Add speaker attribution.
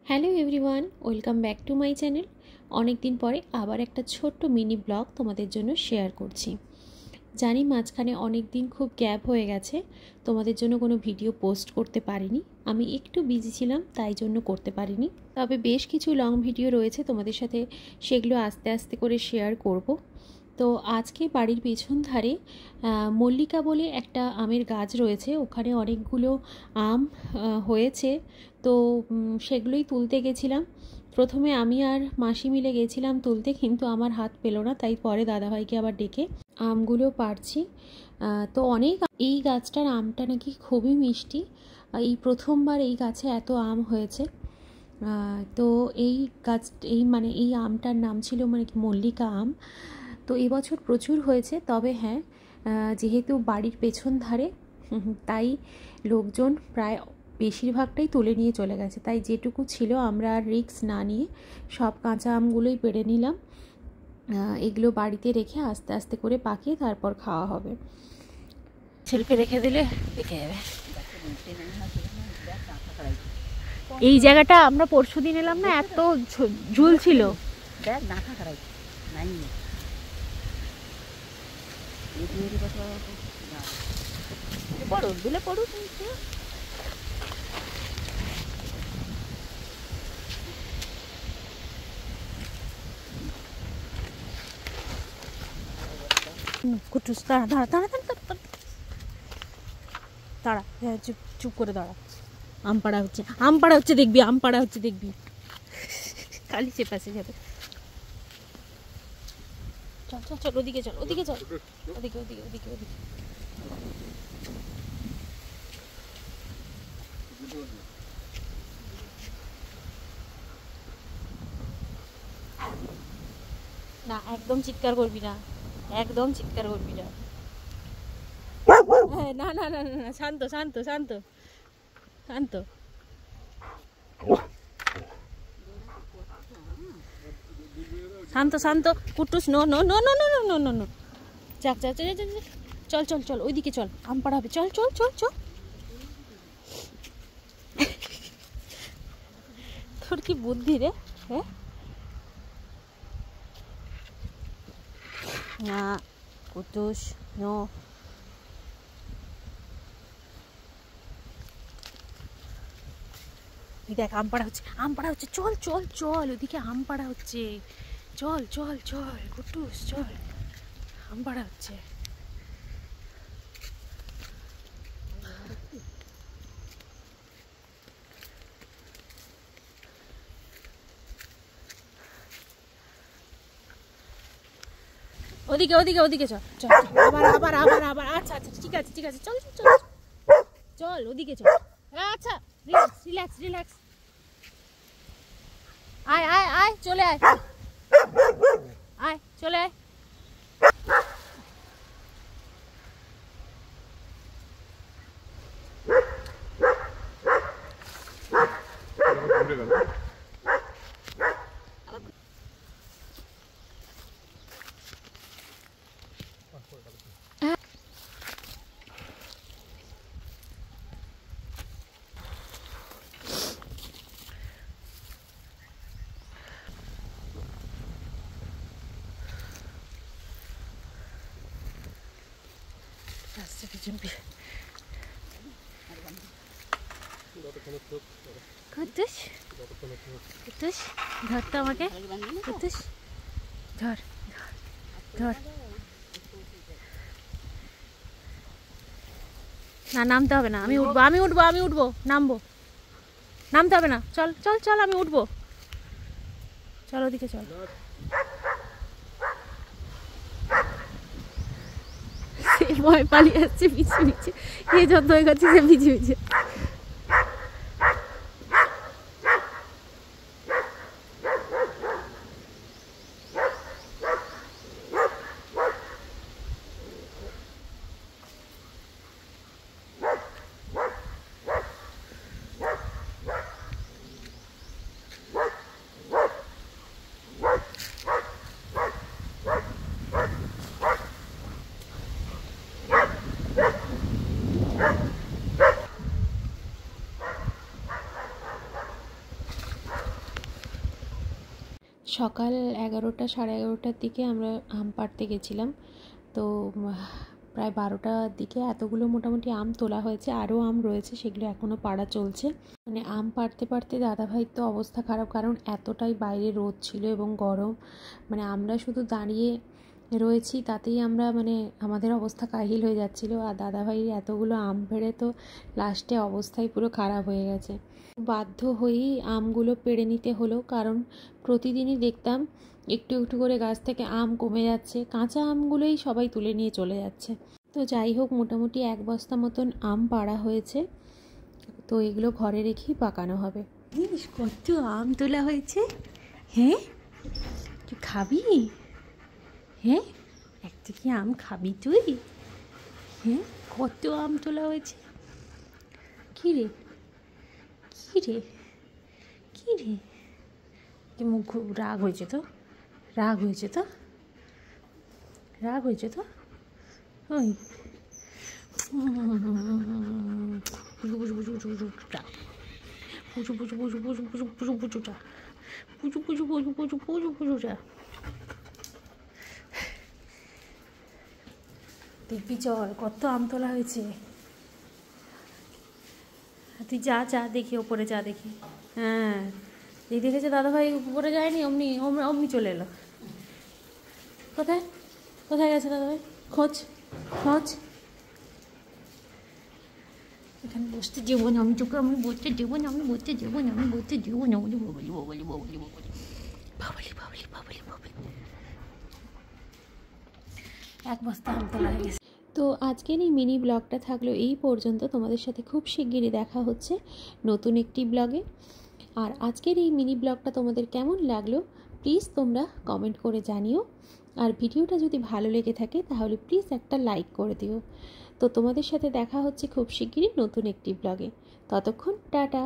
Speaker 1: Hello everyone, welcome back to my channel. অনেক দিন পরে আবার একটা ছোট্ট মিনি ব্লগ তোমাদের জন্য শেয়ার করছি। জানি মাঝখানে অনেক দিন খুব গ্যাপ হয়ে গেছে, তোমাদের জন্য কোনো ভিডিও পোস্ট করতে পারিনি। আমি একটু বিজি ছিলাম, তাই জন্য করতে পারিনি। তবে বেশ কিছু লং ভিডিও রয়েছে, তোমাদের সাথে সেগুলো আস্তে আস্তে করে শেয়ার করব। তো আজকে বাড়ির পেছন ধারে মল্লিকা বলে একটা আমের গাছ রয়েছে, ওখানে অনেকগুলো আম হয়েছে। তো সেগুলোই তুলতে গেছিলাম। প্রথমে আমি আর মাসি মিলে গেছিলাম তুলতে, কিন্তু আমার হাত পেলো না, তাই পরে দাদাভাইকে আবার ডেকে আমগুলো পাড়ছি। তো অনেক, এই গাছটার আমটা নাকি খুবই মিষ্টি। এই প্রথমবার এই গাছে এত আম হয়েছে। তো এই গাছ, এই আমটার নাম ছিল কি মল্লিকা আম। তো এবছর প্রচুর হয়েছে। তবে হ্যাঁ, যেহেতু বাড়ির পেছন ধারে, তাই লোকজন প্রায় বেশিরভাগটাই তুলে নিয়ে চলে গেছে। তাই যেটুকু ছিল আমরা আর রিস্ক না নিয়ে সব কাঁচা আমগুলোই পেড়ে নিলাম। এগুলো বাড়িতে রেখে আস্তে আস্তে করে পাকিয়ে তারপর খাওয়া হবে। ছেলপে রেখে দিলে পেকে যাবে। এই জায়গাটা আমরা পরশুদিন এলাম না, এত ঝুল ছিল। কুটুস দাঁড়া দাঁড়া দাঁড়া দাঁড়া দাঁড়া, চুপ চুপ করে দাঁড়া। আম পাড়া হচ্ছে দেখবি, আম পাড়া হচ্ছে দেখবি, খালি চেপাসে যাবে। চল চল চল, ওদিকে চল, ওদিকে চল, ওদিকে ওদিকে ওদিকে ওদিকে। না, একদম চিৎকার করবি না, একদম চিৎকার করবি না। না না না না, শান্ত শান্ত শান্ত শান্ত। শান্ত শান্ত Kutus, no no no no no no no no no, যাক যাক, চল চল চল, ওইদিকে চল, আম পাড়া হবে, চল চল চল চল। তোর কি বুদ্ধি রে? হ্যাঁ না কুটুস, নো। দেখ আম পাড়া হচ্ছে, আম পাড়া হচ্ছে, চল চল চল, ওদিকে আম পাড়া হচ্ছে, চল চল চল কুটুস চল, আম পাড়া হচ্ছে। ওদিকে ওদিকে ওদিকে চল চল, আবার আবার আবার আবার, আচ্ছা আচ্ছা, ঠিক আছে ঠিক আছে, চল চল চল চল, ওদিকে চল। আচ্ছা, রিল্যাক্স রিল্যাক্স রিল্যাক্স, আয় আয় আয়, চলে আয়, আয় চলে আয়। কুটুস কুটুস, ধর তো আমাকে, কুটুস ধর ধর। না, নামতে হবে না, আমি উঠবো আমি উঠবো আমি উঠবো, নামবো, নামতে হবে না, চল চল চল, আমি উঠবো, চল ওদিকে চল। ভয় পালিয়ে আসছে পিছিয়ে পিছিয়ে, এ যত হয়ে গেছে সে পিছিয়ে পিছিয়ে। সকাল 11টা সাড়ে 11টার দিকে আমরা আম পাড়তে গেছিলাম। তো প্রায় 12টার দিকে এতগুলো মোটামুটি আম তোলা হয়েছে, আরও আম রয়েছে, সেগুলো এখনও পাড়া চলছে। মানে আম পাড়তে পাড়তে দাদাভাইয়ের তো অবস্থা খারাপ, কারণ এতটাই বাইরে রোদ ছিল এবং গরম। মানে আমরা শুধু দাঁড়িয়ে রয়েছি, তাতেই আমরা মানে আমাদের অবস্থা কাহিল হয়ে যাচ্ছিলো। আর দাদাভাইয়ের এতগুলো আম পেড়ে তো লাস্টে অবস্থাই পুরো খারাপ হয়ে গেছে। বাধ্য হয়েই আমগুলো পেড়ে নিতে হলো, কারণ প্রতিদিনই দেখতাম একটু একটু করে গাছ থেকে আম কমে যাচ্ছে, কাঁচা আমগুলোই সবাই তুলে নিয়ে চলে যাচ্ছে। তো যাই হোক, মোটামুটি 1 বস্তা মতন আম পাড়া হয়েছে। তো এগুলো ঘরে রেখেই পাকানো হবে। কত আম তোলা হয়েছে! হ্যাঁ, তুই খাবি? হ্যাঁ, একটা কি আম খাবি তুই? হ্যাঁ, কত আম তোলা হয়েছে! কী রে, কী রে, কী রে, কি মুখ রাগ হয়েছে তো? রাগ হয়েছে তো? রাগ হয়েছে তো? ওই পুজো পুজো পুজো পুজো পুজো পুজো পুজো পুজো পুজো পুজো পুজোটা পুজো পুজো পুজো পুজো পুজো পুজোটা দেখবি চল, কত আম তোলা হয়েছে। তুই যা যা দেখি, ওপরে যা দেখি। হ্যাঁ, এই দেখেছে দাদাভাই উপরে যায়নি, অমনি অমনি চলে এলো। কোথায় কোথায় গেছে দাদাভাই? খোঁজ খোঁজ। এখানে বসতে দেবো না আমি, তোকে আমি বসতে দেবো না, আমি বসতে দেবো না, আমি বসতে দেবো না। বলি বাবলি বাবলি বাবলি বাবলি বাবলি বাবলি বাবলি বাবলি। 1 বস্তা আম তোলা হয়ে গেছে। তো আজকের এই মিনি ব্লগটা থাকলো এই পর্যন্ত। তোমাদের সাথে খুব শিগগিরই দেখা হচ্ছে নতুন একটি ব্লগে। আর আজকের এই মিনি ব্লগটা তোমাদের কেমন লাগলো প্লিজ তোমরা কমেন্ট করে জানিও। আর ভিডিওটা যদি ভালো লেগে থাকে তাহলে প্লিজ একটা লাইক করে দিও। তো তোমাদের সাথে দেখা হচ্ছে খুব শিগগিরই নতুন একটি ব্লগে। ততক্ষণ টাটা।